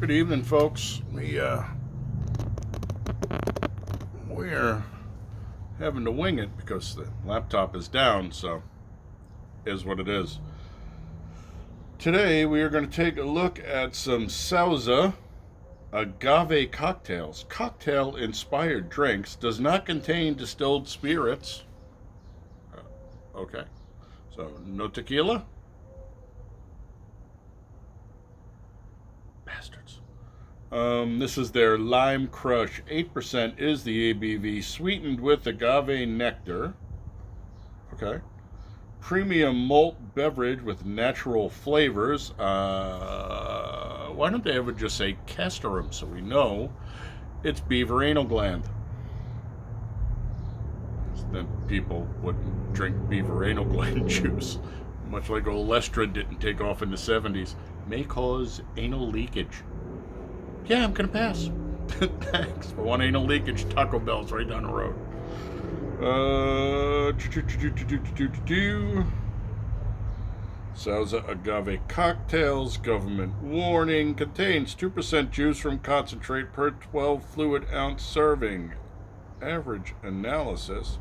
Good evening, folks. We're having to wing it because the laptop is down, so is what it is. Today we are going to take a look at some Sauza Agave cocktails. Cocktail-inspired drinks. Does not contain distilled spirits. Okay. So, no tequila? Bastards. This is their Lime Crush. 8% is the ABV, sweetened with agave nectar. Okay. Premium malt beverage with natural flavors. Why don't they ever just say castoreum so we know it's beaver anal gland? Then people wouldn't drink beaver anal gland juice. Much like Olestra didn't take off in the 70s. May cause anal leakage. Yeah, I'm gonna pass. Thanks. If I want anal leakage, Taco Bell's right down the road. Sauza Agave cocktails. Government warning. Contains 2% juice from concentrate per 12 fluid ounce serving. Average analysis.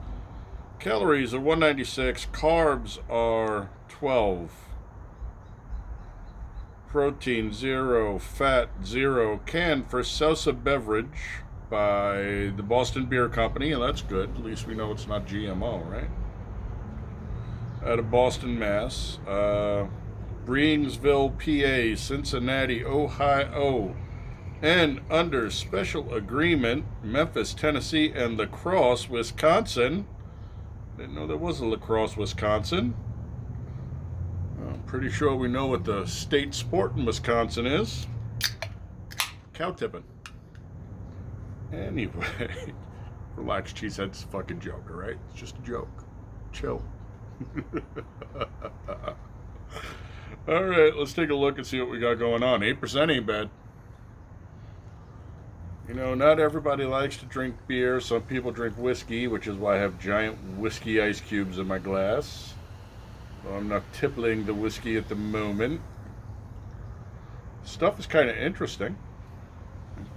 Calories are 196. Carbs are 12. Protein 0. Fat 0. Canned for Sauza beverage by the Boston Beer Company, and that's good. At least we know it's not GMO, right? Out of Boston, Mass. Breensville, PA, Cincinnati, Ohio, and under special agreement, Memphis, Tennessee, and La Crosse, Wisconsin. Didn't know there was a La Crosse, Wisconsin. I'm pretty sure we know what the state sport in Wisconsin is. Cow tipping. Anyway, relax, Cheesehead's a fucking joke, alright? It's just a joke. Chill. Alright, let's take a look and see what we got going on. 8% ain't bad. You know, not everybody likes to drink beer. Some people drink whiskey, which is why I have giant whiskey ice cubes in my glass. So I'm not tippling the whiskey at the moment. Stuff is kind of interesting.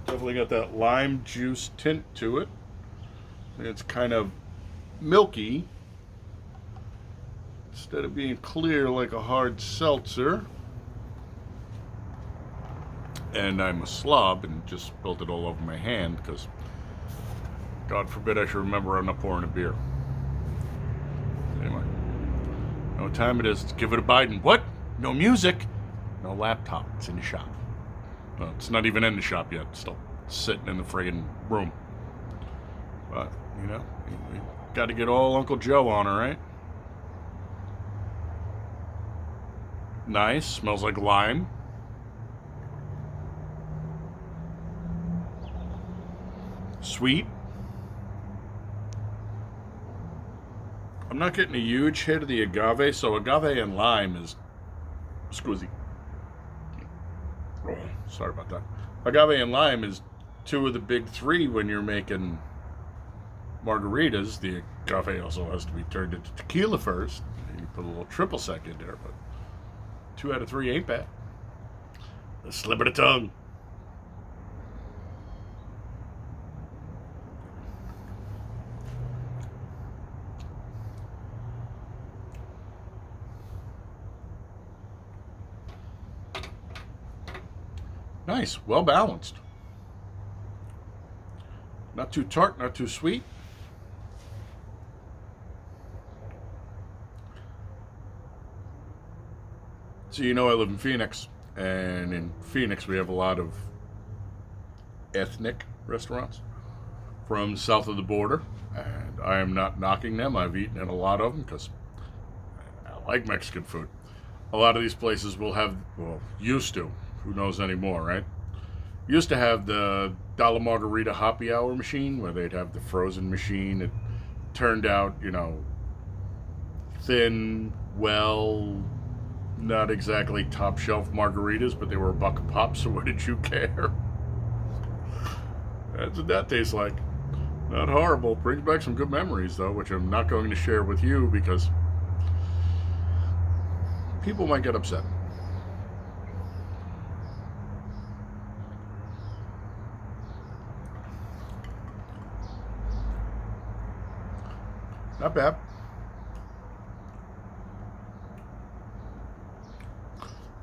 Definitely got that lime juice tint to it. It's kind of milky instead of being clear like a hard seltzer. And I'm a slob and just spilled it all over my hand because God forbid I should remember I'm not pouring a beer. Anyway, know what time it is. Let's give it a Biden. What? No music? No laptop. It's in the shop. Well, it's not even in the shop yet. It's still sitting in the friggin' room. But, you know, we got to get all Uncle Joe on, all right? Nice. Smells like lime. Sweet. I'm not getting a huge hit of the agave, so agave and lime is squizzy. Oh, sorry about that. Agave and lime is two of the big three when you're making margaritas. The agave also has to be turned into tequila first. You put a little triple sec in there, but 2 out of 3 ain't bad. A slip of the tongue. Nice, well balanced. Not too tart, not too sweet. So you know I live in Phoenix, and in Phoenix we have a lot of ethnic restaurants from south of the border, and I am not knocking them. I've eaten at a lot of them because I like Mexican food. A lot of these places will have, well, used to. Who knows anymore, right? Used to have the dollar margarita happy hour machine where they'd have the frozen machine. It turned out, you know, thin, well, not exactly top shelf margaritas, but they were $1 a pop, so what did you care? That's what that tastes like. Not horrible. Brings back some good memories, though, which I'm not going to share with you because people might get upset. Not bad.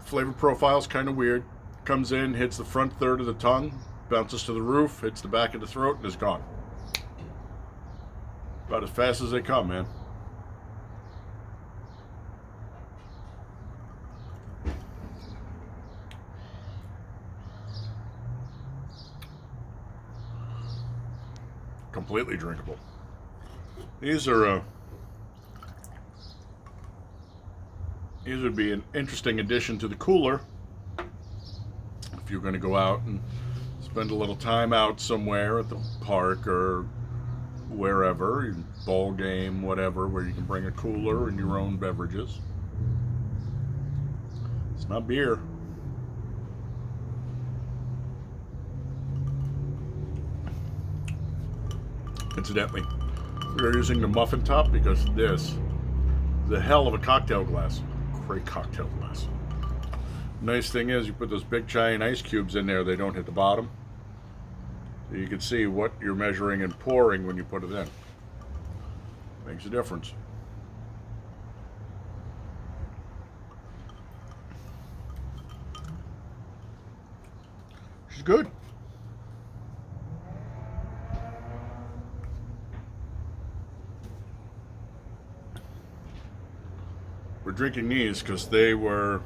Flavor profile's kind of weird. Comes in, hits the front third of the tongue, bounces to the roof, hits the back of the throat, and is gone. About as fast as they come, man. Completely drinkable. These would be an interesting addition to the cooler if you're going to go out and spend a little time out somewhere at the park or wherever, ball game, whatever, where you can bring a cooler and your own beverages. It's not beer. Incidentally, we are using the muffin top because this is a hell of a cocktail glass. Great cocktail glass. Nice thing is you put those big giant ice cubes in there, they don't hit the bottom. So you can see what you're measuring and pouring when you put it in. Makes a difference. She's good. We're drinking these because they were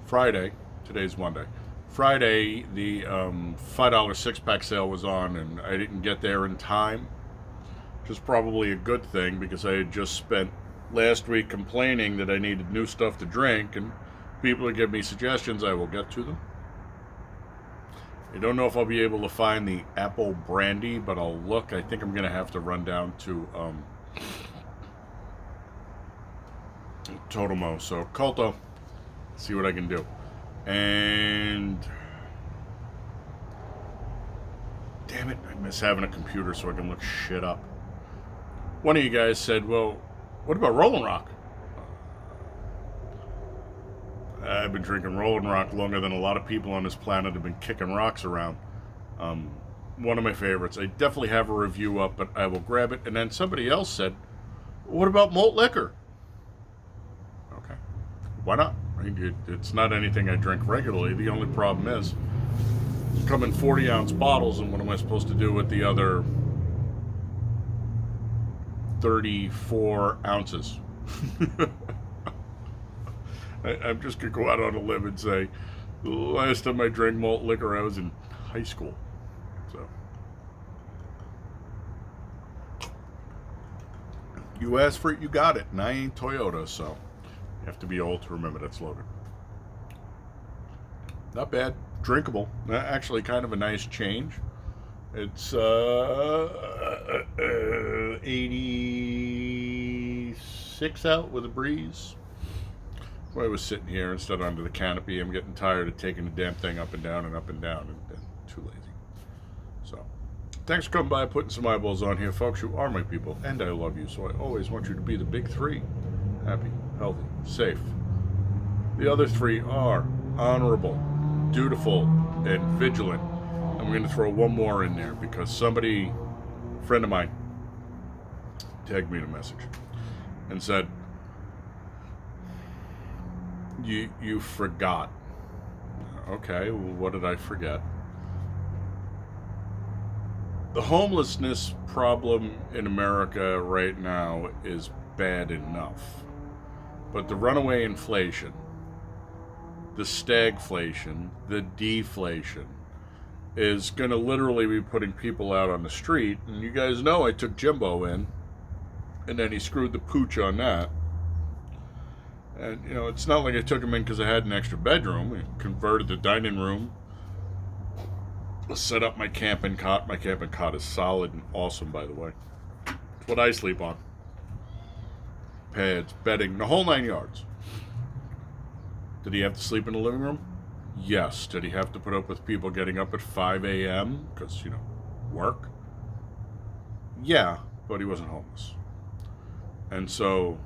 Friday. Today's Monday. Friday, the $5 6-pack sale was on, and I didn't get there in time, which is probably a good thing because I had just spent last week complaining that I needed new stuff to drink, and people would give me suggestions. I will get to them. I don't know if I'll be able to find the apple brandy, but I'll look. I think I'm going to have to run down to Totomo. So, Colto, see what I can do. And damn it, I miss having a computer so I can look shit up. One of you guys said, well, what about Rollin' Rock? I've been drinking Rollin' Rock longer than a lot of people on this planet have been kicking rocks around. One of my favorites. I definitely have a review up, but I will grab it. And then somebody else said, what about malt liquor? Okay, why not? It's not anything I drink regularly. The only problem is, they come in 40-ounce bottles, and what am I supposed to do with the other 34 ounces? I'm just going to go out on a limb and say, the last time I drank malt liquor, I was in high school. So, you asked for it, you got it. And I ain't Toyota, so you have to be old to remember that slogan. Not bad. Drinkable. Actually, kind of a nice change. It's 86 out with a breeze. So I was sitting here instead of under the canopy. I'm getting tired of taking the damn thing up and down and too lazy. So, thanks for coming by, putting some eyeballs on here, folks. You are my people, and I love you. So I always want you to be the big three: happy, healthy, safe. The other three are honorable, dutiful, and vigilant. I'm going to throw one more in there because somebody, a friend of mine, tagged me in a message and said, you forgot. Okay, well, what did I forget? The homelessness problem in America right now is bad enough. But the runaway inflation, the stagflation, the deflation is going to literally be putting people out on the street. And you guys know I took Jimbo in, and then he screwed the pooch on that. And, you know, it's not like I took him in because I had an extra bedroom. We converted the dining room, set up my camping cot. My camping cot is solid and awesome, by the way. It's what I sleep on. Pads, bedding, the whole 9 yards. Did he have to sleep in the living room? Yes. Did he have to put up with people getting up at 5 a.m. because, you know, work? Yeah, but he wasn't homeless. And so,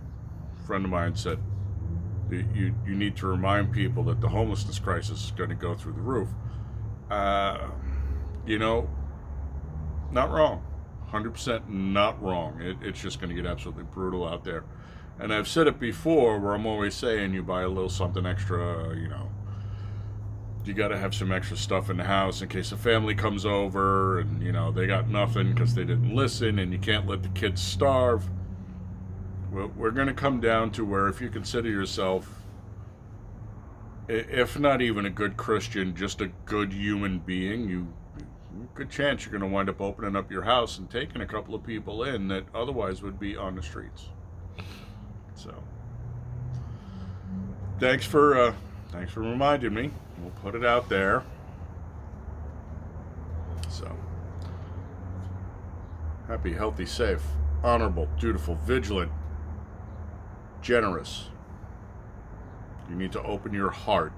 a friend of mine said, you need to remind people that the homelessness crisis is going to go through the roof. You know, not wrong. 100% not wrong. It's just going to get absolutely brutal out there. And I've said it before where I'm always saying you buy a little something extra, you got to have some extra stuff in the house in case a family comes over and, they got nothing because they didn't listen, and you can't let the kids starve. Well, we're going to come down to where if you consider yourself, if not even a good Christian, just a good human being, good chance you're going to wind up opening up your house and taking a couple of people in that otherwise would be on the streets. So, thanks for reminding me. We'll put it out there. So, happy, healthy, safe, honorable, dutiful, vigilant, generous. You need to open your heart.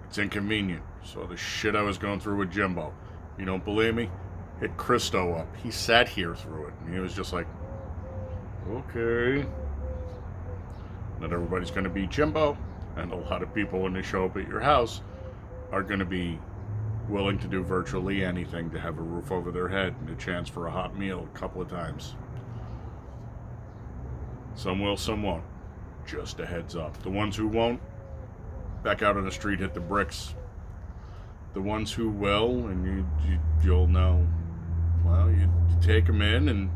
It's inconvenient. So the shit I was going through with Jimbo. You don't believe me? Hit Christo up. He sat here through it. And he was just like, okay. Not everybody's going to be Jimbo. And a lot of people, when they show up at your house, are going to be willing to do virtually anything to have a roof over their head and a chance for a hot meal a couple of times. Some will, some won't. Just a heads up. The ones who won't, back out on the street, hit the bricks. The ones who will, and you'll know, well, you take them in, and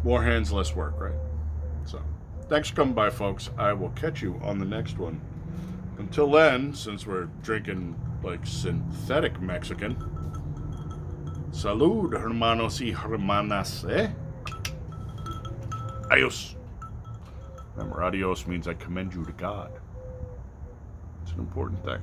more hands, less work, right? So, thanks for coming by, folks. I will catch you on the next one. Until then, since we're drinking like synthetic Mexican, salud, hermanos y hermanas, eh? Adios. Remember, adios means I commend you to God. It's an important thing.